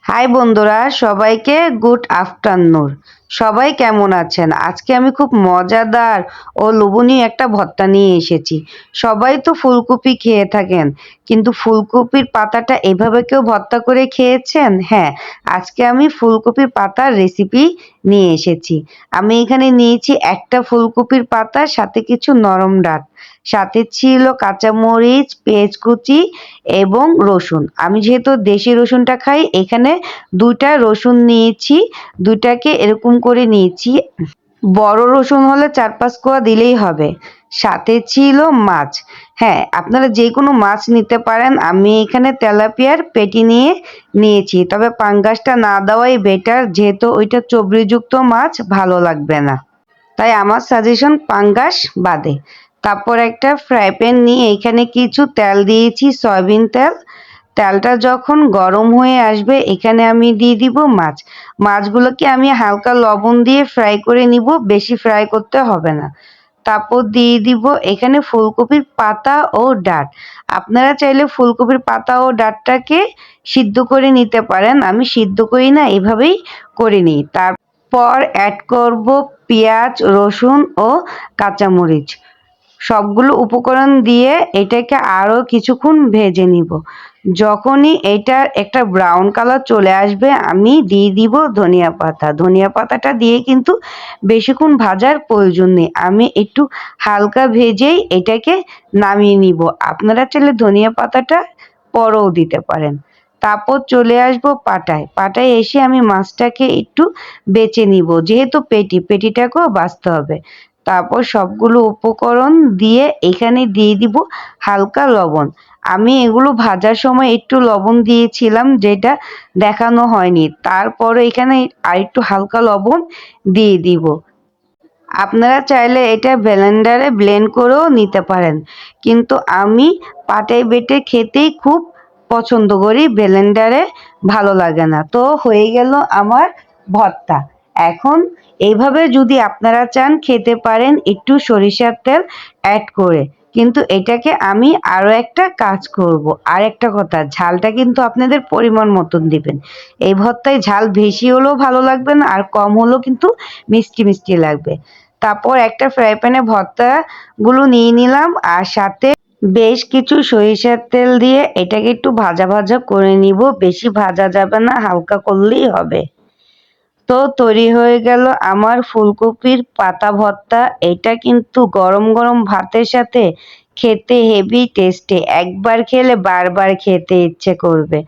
High বন্ধুরা, সবাইকে good afternoon. সবাই কেমন আছেন? আজকে আমি খুব মজাদার ও লোভনীয় একটা ভর্তা নিয়ে এসেছি। সবাই তো ফুলকপি খেয়ে থাকেন, কিন্তু ফুলকপির পাতাটা এভাবে কেউ ভর্তা করে খেয়েছেন? হ্যাঁ, আজকে আমি ফুলকপির পাতার রেসিপি নিয়ে এসেছি। আমি এখানে নিয়েছি একটা ফুলকপির পাতা, সাথে কিছু নরম ডাঁট, সাথে ছিল কাঁচামরিচ, পেঁয়াজ কুচি এবং রসুন। আমি যেহেতু দেশি রসুনটা খাই, এখানে ২টা রসুন নিয়েছি, ২টাকে এরকম করে নিয়েছি। বড় রসুন হলে ৪-৫ কোয়া দিলেই হবে। সাথে ছিল মাছ। হ্যাঁ, আপনারা যে কোনো মাছ নিতে পারেন। আমি এখানে তেলাপিয়ার পেটি নিয়েছি, তবে পাঙ্গাসটা না দেওয়াই বেটার, যেহেতু ওইটা চর্বিযুক্ত মাছ, ভালো লাগবে না। তাই আমার সাজেশন পাঙ্গাস বাদে। তারপর একটা ফ্রাই প্যান নিয়ে এখানে কিছু তেল দিয়েছি, সয়াবিন তেল। তেলটা যখন গরম হয়ে আসবে, এখানে আমি দিয়ে দিব মাছ। মাছগুলোকে আমি হালকা লবণ দিয়ে ফ্রাই করে নিব, বেশি ফ্রাই করতে হবে না। তারপর দিয়ে দিব এখানে ফুলকপির পাতা ও ডাঁট। আপনারা চাইলে ফুলকপির পাতা ও ডাঁটটাকে সিদ্ধ করে নিতে পারেন। আমি সিদ্ধ করি না, এভাবেই করে নিই। তারপর অ্যাড করব পেঁয়াজ, রসুন ও কাঁচামরিচ। সবগুলো উপকরণ দিয়ে এটাকে আরও কিছুক্ষণ ভেজে নিব। যখনই এটা একটা ব্রাউন কালার চলে আসবে, আমি দিয়ে দিব ধনিয়া পাতা। ধনিয়া পাতাটা দিয়ে কিন্তু বেশিক্ষণ ভাজার প্রয়োজন নেই, আমি একটু হালকা ভেজেই এটাকে নামিয়ে নিব। আপনারা চাইলে ধনিয়া পাতাটা পরেও দিতে পারেন। তারপর চলে আসবো পাটায় এসে আমি মাছটাকে একটু বেছে নিব, যেহেতু পেটিটাকেও বাছতে হবে। তারপর সবগুলো উপকরণ দিয়ে এখানে দিয়ে দিব হালকা লবণ। আমি এগুলো ভাজার সময় একটু লবণ দিয়েছিলাম, যেটা দেখানো হয়নি। তারপরে এখানে আরেকটু হালকা লবণ দিয়ে দিব। আপনারা চাইলে এটা ব্লেন্ডারে ব্লেন্ড করেও নিতে পারেন, কিন্তু আমি পাটায় বেটে খেতেই খুব পছন্দ করি, ব্লেন্ডারে ভালো লাগে না। তো হয়ে গেল আমার ভর্তা। এখন এইভাবে যদি আপনারা চান খেতে পারেন একটু সরিষার তেল অ্যাড করে, কিন্তু এটাকে আমি আরও একটা কাজ করব। আর একটা কথা, ঝালটা কিন্তু আপনাদের পরিমাণ মতন দিবেন। এই ভর্তায় ঝাল বেশি হলেও ভালো লাগবে না, আর কম হলেও কিন্তু মিষ্টি মিষ্টি লাগবে। তারপর একটা ফ্রাই প্যানে ভর্তাগুলো নিয়ে নিলাম, আর সাথে বেশ কিছু সরিষার তেল দিয়ে এটাকে একটু ভাজা ভাজা করে নিব। বেশি ভাজা যাবে না, হালকা করলেই হবে। তো তৈরি হয়ে গেল আমার ফুলকপির পাতা ভর্তা। এটা কিন্তু গরম গরম ভাতের সাথে খেতে হেভি টেস্টি। একবার খেলে বারবার খেতে ইচ্ছে করবে।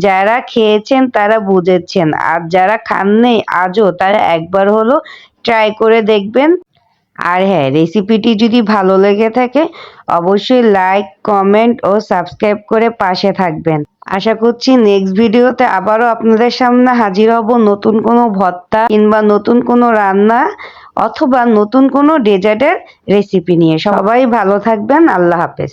যারা খেয়েছেন তারা বুঝেছেন, আর যারা খাননি আজও, তারা একবার হলো ট্রাই করে দেখবেন। আর হ্যাঁ, রেসিপিটি যদি ভালো লেগে থাকে, অবশ্যই লাইক, কমেন্ট ও সাবস্ক্রাইব করে পাশে থাকবেন। আশা করছি নেক্সট ভিডিওতে আবারও আপনাদের সামনে হাজির হব নতুন কোনো ভর্তা কিংবা নতুন কোনো রান্না অথবা নতুন কোনো ডেজার্টের রেসিপি নিয়ে। সবাই ভালো থাকবেন। আল্লাহ হাফেজ।